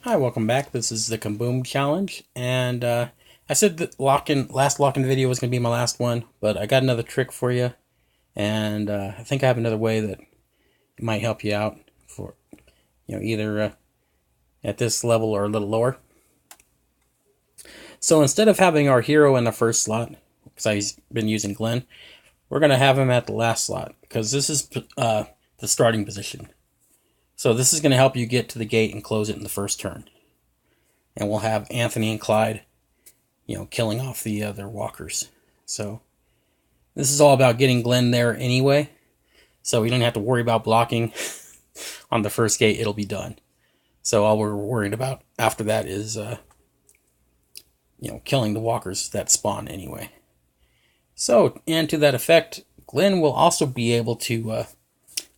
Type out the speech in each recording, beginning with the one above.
Hi, welcome back. This is the Kaboom Challenge, and I said that last lock-in video was going to be my last one, but I got another trick for you, and I think I have another way that might help you out for, either at this level or a little lower. So instead of having our hero in the first slot, because I've been using Glenn, we're going to have him at the last slot, because this is the starting position. So this is going to help you get to the gate and close it in the first turn. And we'll have Anthony and Clyde, killing off the other walkers. So this is all about getting Glenn there anyway. So we don't have to worry about blocking on the first gate. It'll be done. So all we're worried about after that is, killing the walkers that spawn anyway. So, and to that effect, Glenn will also be able to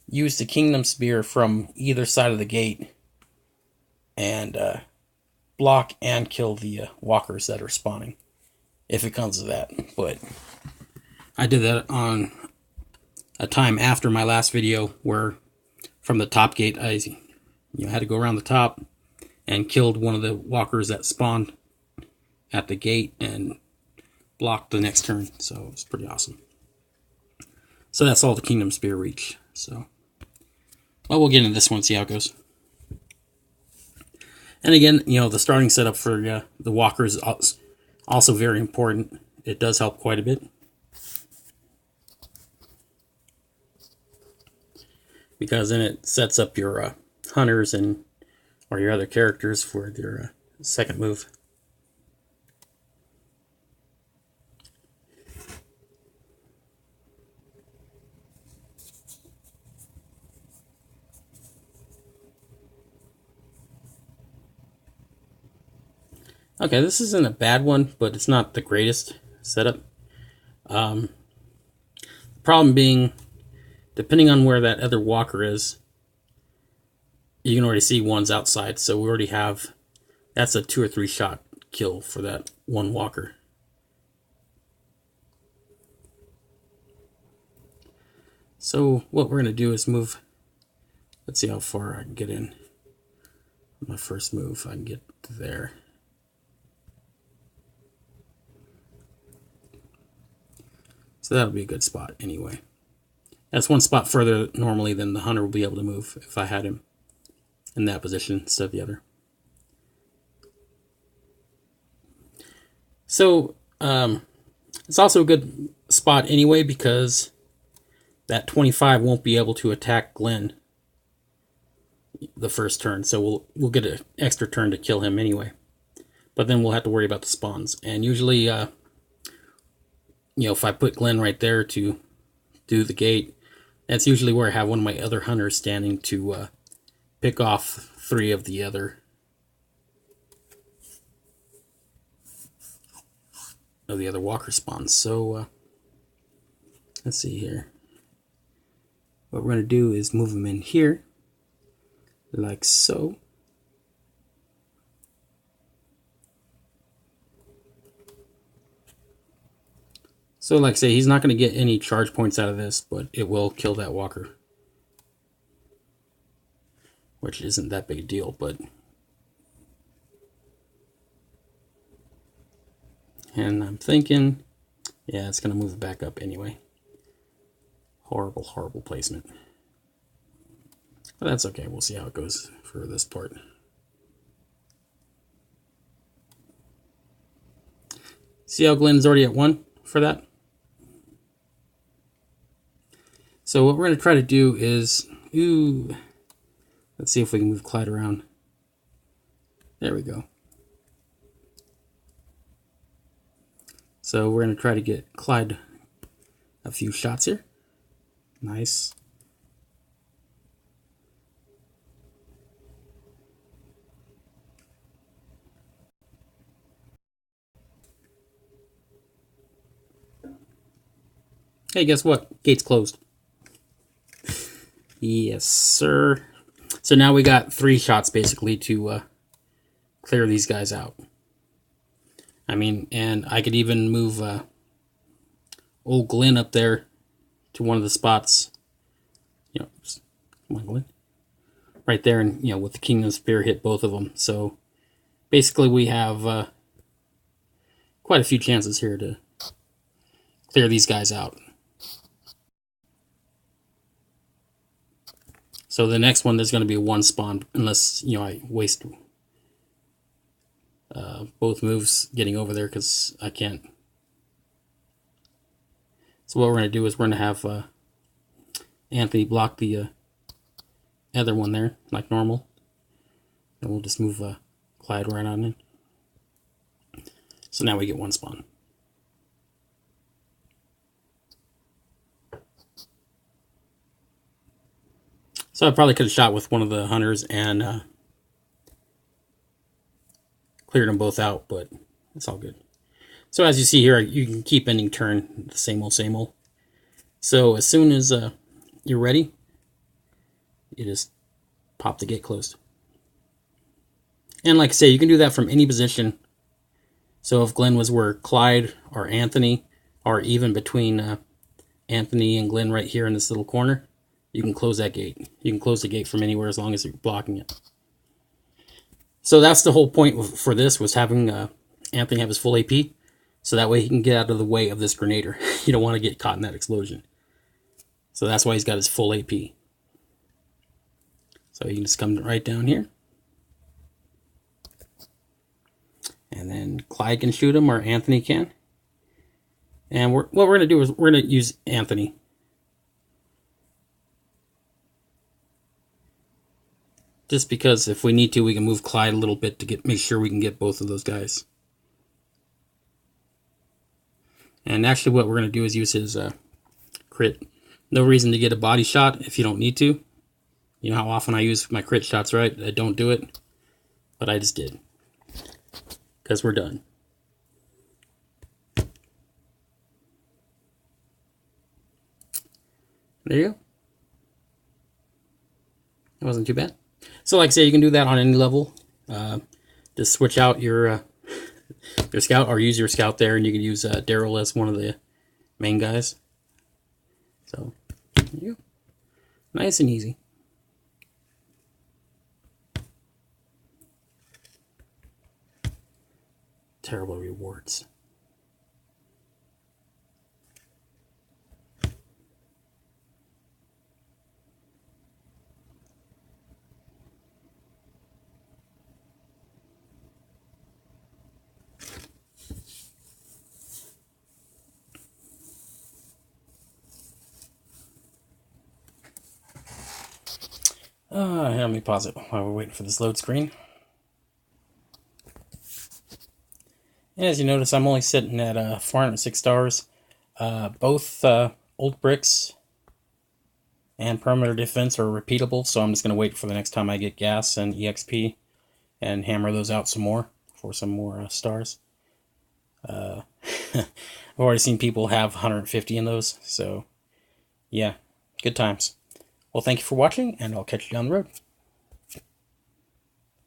use the Kingdom Spear from either side of the gate and block and kill the walkers that are spawning, if it comes to that. But I did that on a time after my last video where from the top gate I had to go around the top and killed one of the walkers that spawned at the gate and blocked the next turn. So it was pretty awesome. So that's all the Kingdom Spear reach. So well, we'll get into this one and see how it goes. And again, the starting setup for the walkers is also very important. It does help quite a bit. Because then it sets up your hunters or your other characters for their second move. Okay, this isn't a bad one, but it's not the greatest setup. The problem being, depending on where that other walker is, you can already see one's outside, so we already have, that's a 2 or 3 shot kill for that one walker. So what we're going to do is move, let's see how far I can get in. My first move, I can get to there. So that'll be a good spot anyway. That's one spot further normally than the hunter will be able to move if I had him in that position instead of the other. So it's also a good spot anyway because that 25 won't be able to attack Glenn the first turn. So we'll get an extra turn to kill him anyway. But then we'll have to worry about the spawns. And usually if I put Glenn right there to do the gate, that's usually where I have one of my other hunters standing to pick off 3 of the other walker spawns. So let's see here. What we're going to do is move them in here, like so. So like I say, he's not going to get any charge points out of this, but it will kill that walker. Which isn't that big a deal, but... And I'm thinking, yeah, it's going to move it back up anyway. Horrible, horrible placement. But that's okay, we'll see how it goes for this part. See how Glenn's already at 1 for that? So what we're going to try to do is, let's see if we can move Clyde around. There we go. So we're going to try to get Clyde a few shots here. Nice. Hey, guess what? Gate's closed. Yes, sir. So now we got 3 shots basically to clear these guys out. I mean, and I could even move old Glenn up there to one of the spots. Come on, Glenn. right there, and with the Kingdom Spear hit both of them. So basically we have quite a few chances here to clear these guys out. So the next one, there's going to be one spawn, unless I waste both moves getting over there, because I can't. So what we're going to do is we're going to have Anthony block the other one there, like normal. And we'll just move Clyde right on in. So now we get one spawn. So I probably could have shot with one of the hunters and cleared them both out, but it's all good. So as you see here, you can keep ending turn the same old, same old. So as soon as you're ready, you just pop the gate closed. And like I say, you can do that from any position. So if Glenn was where Clyde or Anthony, or even between Anthony and Glenn right here in this little corner, you can close that gate. You can close the gate from anywhere as long as you're blocking it. So that's the whole point for this, was having Anthony have his full AP, so that way he can get out of the way of this Grenader. You don't want to get caught in that explosion. So that's why he's got his full AP. So you can just come right down here. And then Clyde can shoot him, or Anthony can. And what we're going to do is we're going to use Anthony. Just because if we need to, we can move Clyde a little bit to make sure we can get both of those guys. And actually what we're going to do is use his crit. No reason to get a body shot if you don't need to. You know how often I use my crit shots, right? I don't do it, but I just did. Because we're done. There you go. That wasn't too bad. So like I say, you can do that on any level. Just switch out your scout, or use your scout there, and you can use Daryl as one of the main guys. So, there you go. Nice and easy. Terrible rewards. Let me pause it while we're waiting for this load screen. And as you notice, I'm only sitting at 406 stars. Both old bricks and perimeter defense are repeatable, so I'm just going to wait for the next time I get gas and EXP and hammer those out some more for some more stars. I've already seen people have 150 in those, so yeah, good times. Well, thank you for watching, and I'll catch you down the road.